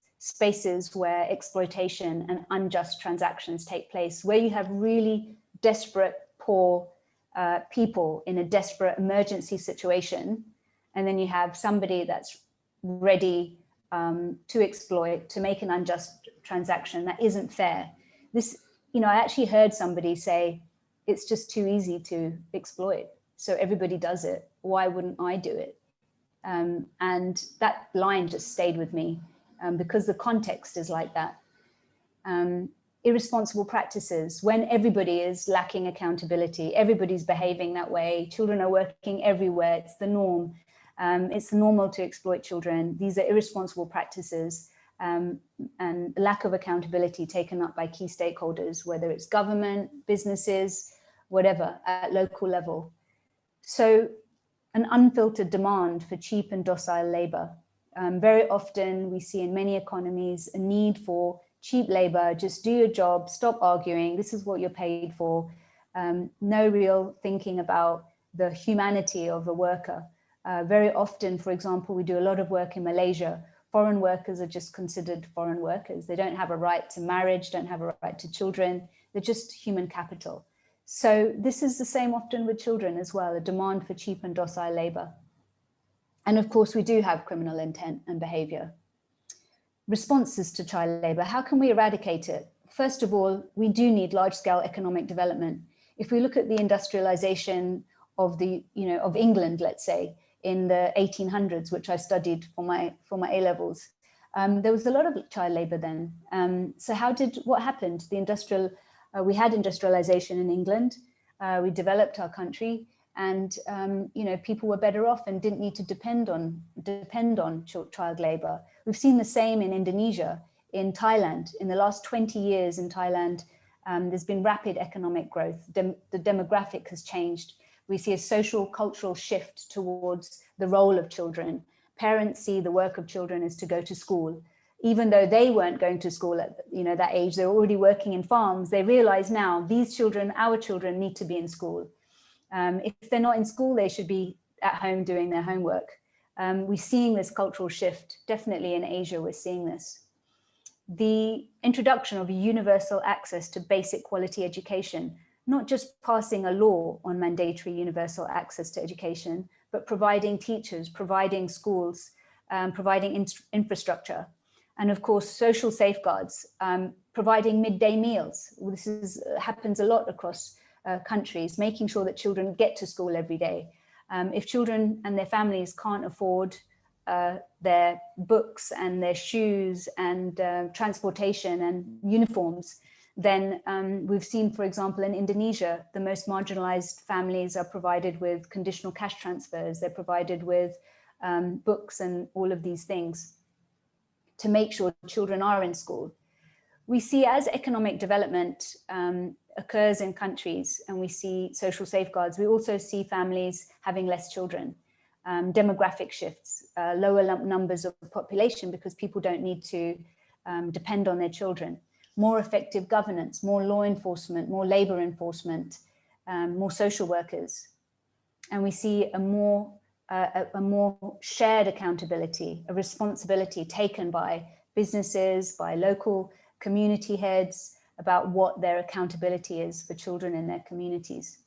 where exploitation and unjust transactions take place, where you have really desperate, poor people in a desperate emergency situation, and then you have somebody that's ready to exploit, to make an unjust transaction that isn't fair. This, I actually heard somebody say, it's just too easy to exploit, so everybody does it. Why wouldn't I do it? And that line just stayed with me because the context is like that. Irresponsible practices, when everybody is lacking accountability, everybody's behaving that way, children are working everywhere, it's the norm. It's normal to exploit children. These are irresponsible practices and lack of accountability taken up by key stakeholders, whether it's government, businesses, whatever, at local level. So an unfiltered demand for cheap and docile labor. Very often we see in many economies a need for cheap labor, just do your job, stop arguing, this is what you're paid for. No real thinking about the humanity of a worker. Very often, for example, we do a lot of work in Malaysia. Foreign workers are just considered foreign workers. They don't have a right to marriage, don't have a right to children. They're just human capital. So this is the same often with children as well, a demand for cheap and docile labor. And of course, we do have criminal intent and behavior. Responses to child labor, how can we eradicate it? First of all, we do need large-scale economic development. If we look at the industrialization of of England, let's say, in the 1800s, which I studied for my A-levels, there was a lot of child labor then. So what happened? We had industrialization in England. We developed our country, and people were better off and didn't need to depend on child labor. We've seen the same in Indonesia, in Thailand. In the last 20 years in Thailand, There's been rapid economic growth. The demographic has changed. We see a social, cultural shift towards the role of children. Parents see the work of children as to go to school. Even though they weren't going to school at that age, they're already working in farms. They realize now these children, our children, need to be in school. If they're not in school, they should be at home doing their homework. We're seeing this cultural shift. Definitely in Asia, we're seeing this. The introduction of universal access to basic quality education, not just passing a law on mandatory universal access to education, but providing teachers, providing schools, providing infrastructure, and of course, social safeguards, providing midday meals. This happens a lot across countries, making sure that children get to school every day. If children and their families can't afford their books and their shoes and transportation and uniforms, then we've seen, for example, in Indonesia, the most marginalized families are provided with conditional cash transfers. They're provided with books and all of these things to make sure children are in school. We see as economic development occurs in countries and we see social safeguards, we also see families having less children, demographic shifts, lower numbers of the population because people don't need to depend on their children, more effective governance, more law enforcement, more labor enforcement, more social workers. And we see a more shared accountability, a responsibility taken by businesses, by local community heads about what their accountability is for children in their communities.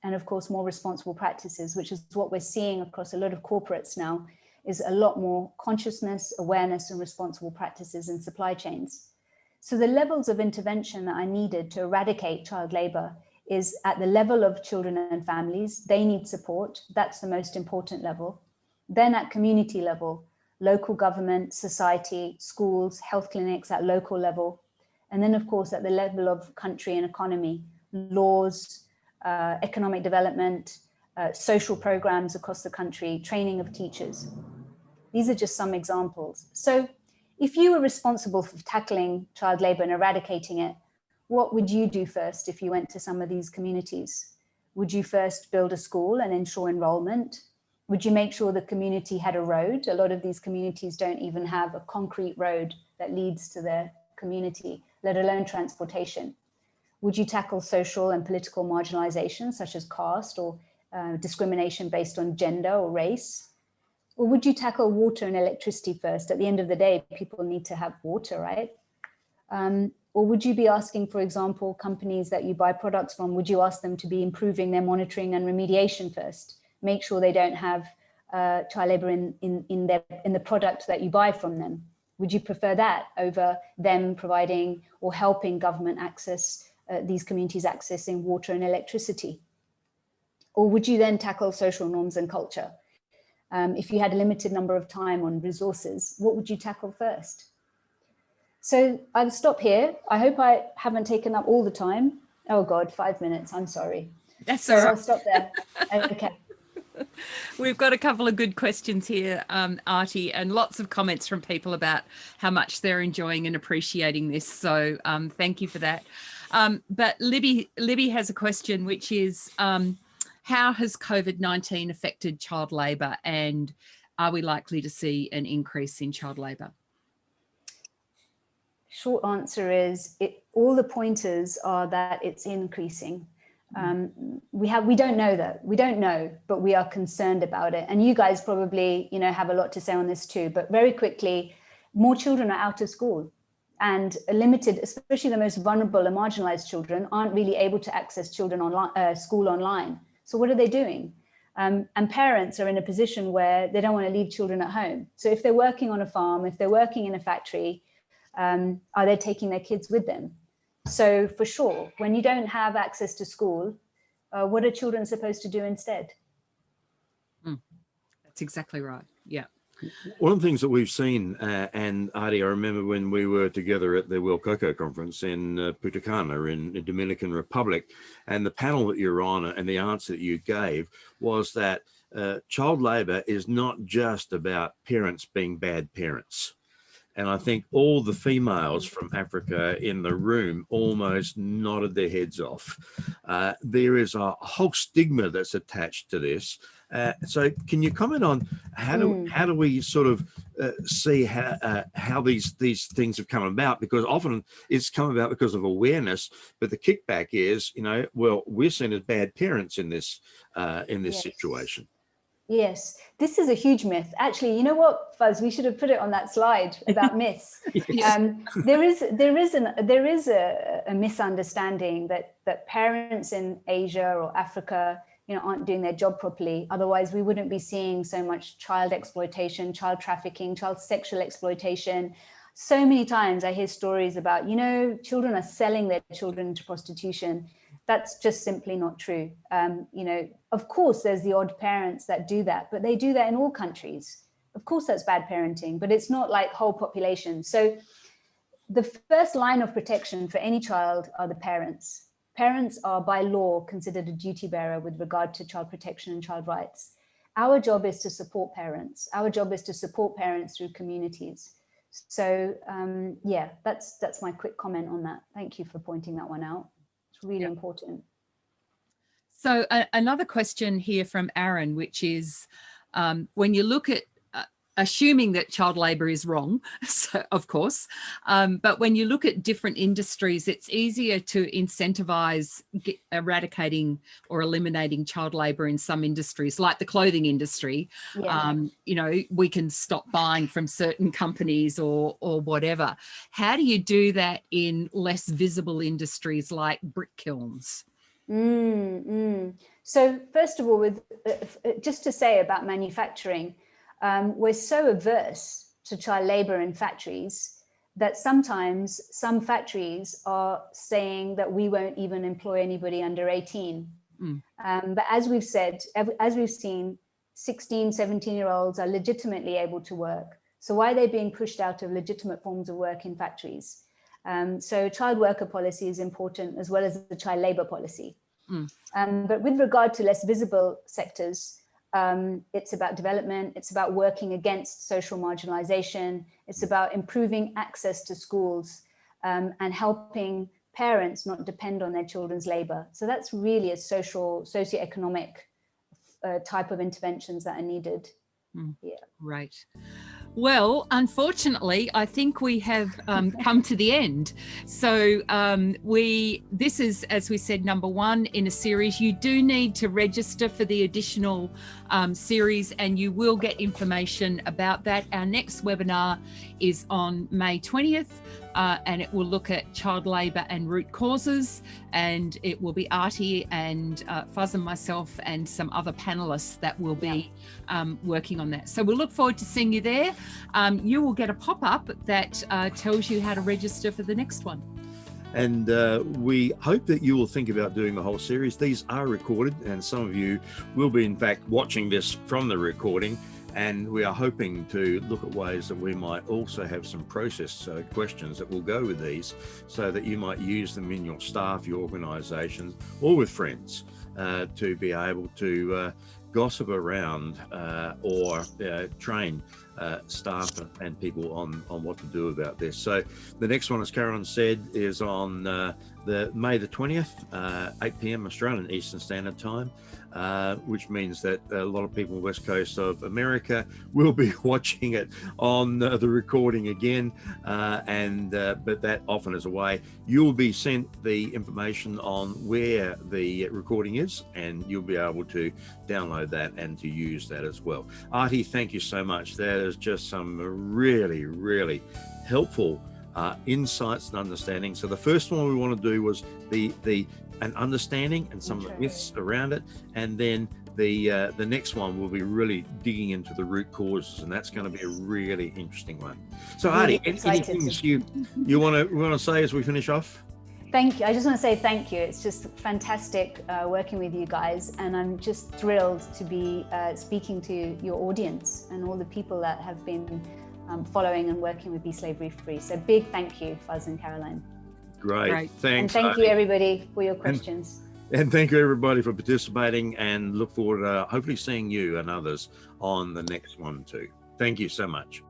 And of course, more responsible practices, which is what we're seeing across a lot of corporates now, is a lot more consciousness, awareness, and responsible practices in supply chains. So the levels of intervention that are needed to eradicate child labor is at the level of children and families. They need support. That's the most important level. Then at community level, local government, society, schools, health clinics at local level. And then of course, at the level of country and economy, laws, economic development, social programs across the country, training of teachers. These are just some examples. So if you were responsible for tackling child labor and eradicating it, what would you do first if you went to some of these communities? Would you first build a school and ensure enrollment? Would you make sure the community had a road? A lot of these communities don't even have a concrete road that leads to their community, let alone transportation. Would you tackle social and political marginalization, such as caste or discrimination based on gender or race? Or would you tackle water and electricity first? At the end of the day, people need to have water, right? Or would you be asking, for example, companies that you buy products from, would you ask them to be improving their monitoring and remediation first? Make sure they don't have child labor in the product that you buy from them. Would you prefer that over them providing or helping government access, these communities accessing water and electricity? Or would you then tackle social norms and culture? If you had a limited number of time on resources, what would you tackle first? So I'll stop here. I hope I haven't taken up all the time. Oh God, 5 minutes, I'm sorry. That's all right. I'll stop there. Okay. We've got a couple of good questions here, Artie, and lots of comments from people about how much they're enjoying and appreciating this. So thank you for that. But Libby has a question, which is, how has COVID-19 affected child labour, and are we likely to see an increase in child labour? Short answer is all the pointers are that it's increasing. We don't know that. We don't know, but we are concerned about it. And you guys probably, have a lot to say on this too. But very quickly, more children are out of school, and limited, especially the most vulnerable and marginalized children, aren't really able to access school online. So what are they doing? And parents are in a position where they don't want to leave children at home. So if they're working on a farm, if they're working in a factory, are they taking their kids with them? So for sure, when you don't have access to school, what are children supposed to do instead? That's exactly right. Yeah. One of the things that we've seen, and Artie, I remember when we were together at the World Cocoa Conference in Putacana in the Dominican Republic, and the panel that you're on and the answer that you gave was that child labour is not just about parents being bad parents. And I think all the females from Africa in the room almost nodded their heads off. There is a whole stigma that's attached to this. So can you comment on how do we sort of see how these things have come about? Because often it's come about because of awareness, but the kickback is, well, we're seen as bad parents in this Yes. situation. Yes, this is a huge myth. Actually, you know what, Fuzz? We should have put it on that slide about myths. There is a misunderstanding that parents in Asia or Africa, aren't doing their job properly. Otherwise, we wouldn't be seeing so much child exploitation, child trafficking, child sexual exploitation. So many times I hear stories about, children are selling their children to prostitution. That's just simply not true. Of course, there's the odd parents that do that, but they do that in all countries. Of course, that's bad parenting, but it's not like whole population. So the first line of protection for any child are the parents. Parents are by law considered a duty bearer with regard to child protection and child rights. Our job is to support parents. Our job is to support parents through communities. So that's my quick comment on that. Thank you for pointing that one out. It's really important. So another question here from Aaron, which is when you look at assuming that child labour is wrong, so, of course, but when you look at different industries, it's easier to incentivise eradicating or eliminating child labour in some industries, like the clothing industry. Yeah. We can stop buying from certain companies or whatever. How do you do that in less visible industries like brick kilns? So first of all, just to say about manufacturing, we're so averse to child labour in factories that sometimes some factories are saying that we won't even employ anybody under 18. But as we've said, as we've seen, 16, 17-year-olds are legitimately able to work. So why are they being pushed out of legitimate forms of work in factories? So child worker policy is important, as well as the child labour policy. But with regard to less visible sectors, it's about development, it's about working against social marginalization, it's about improving access to schools and helping parents not depend on their children's labor. So that's really a socioeconomic type of interventions that are needed. Yeah. Right. Well, unfortunately, I think we have come to the end. So this is, as we said, number one in a series. You do need to register for the additional series, and you will get information about that. Our next webinar is on May 20th, and it will look at child labour and root causes, and it will be Artie and Fuzz and myself and some other panellists that will be working on that. So we'll look forward to seeing you there. You will get a pop-up that tells you how to register for the next one. And we hope that you will think about doing the whole series. These are recorded, and some of you will be, in fact, watching this from the recording. And we are hoping to look at ways that we might also have some process questions that will go with these, so that you might use them in your staff, your organisations, or with friends to be able to gossip around or train staff and people on what to do about this. So the next one, as Carolyn said, is on the May the 20th, 8 p.m. Australian Eastern Standard Time, which means that a lot of people on the west coast of America will be watching it on the recording again, but that often is away. You will be sent the information on where the recording is, and you'll be able to download that and to use that as well. Artie, thank you so much. That is just some really, really helpful insights and understanding. So the first one we want to do was an understanding and some of the myths around it, and then the next one will be really digging into the root causes, and that's going to be a really interesting one. So Artie, any things you want to say as we finish off? Thank you. I just want to say thank you. It's just fantastic working with you guys, and I'm just thrilled to be speaking to your audience and all the people that have been following and working with Be Slavery Free. So big thank you, Fuzz and Caroline. Great. Thanks. And thank you everybody for your questions. And thank you everybody for participating, and look forward to hopefully seeing you and others on the next one too. Thank you so much.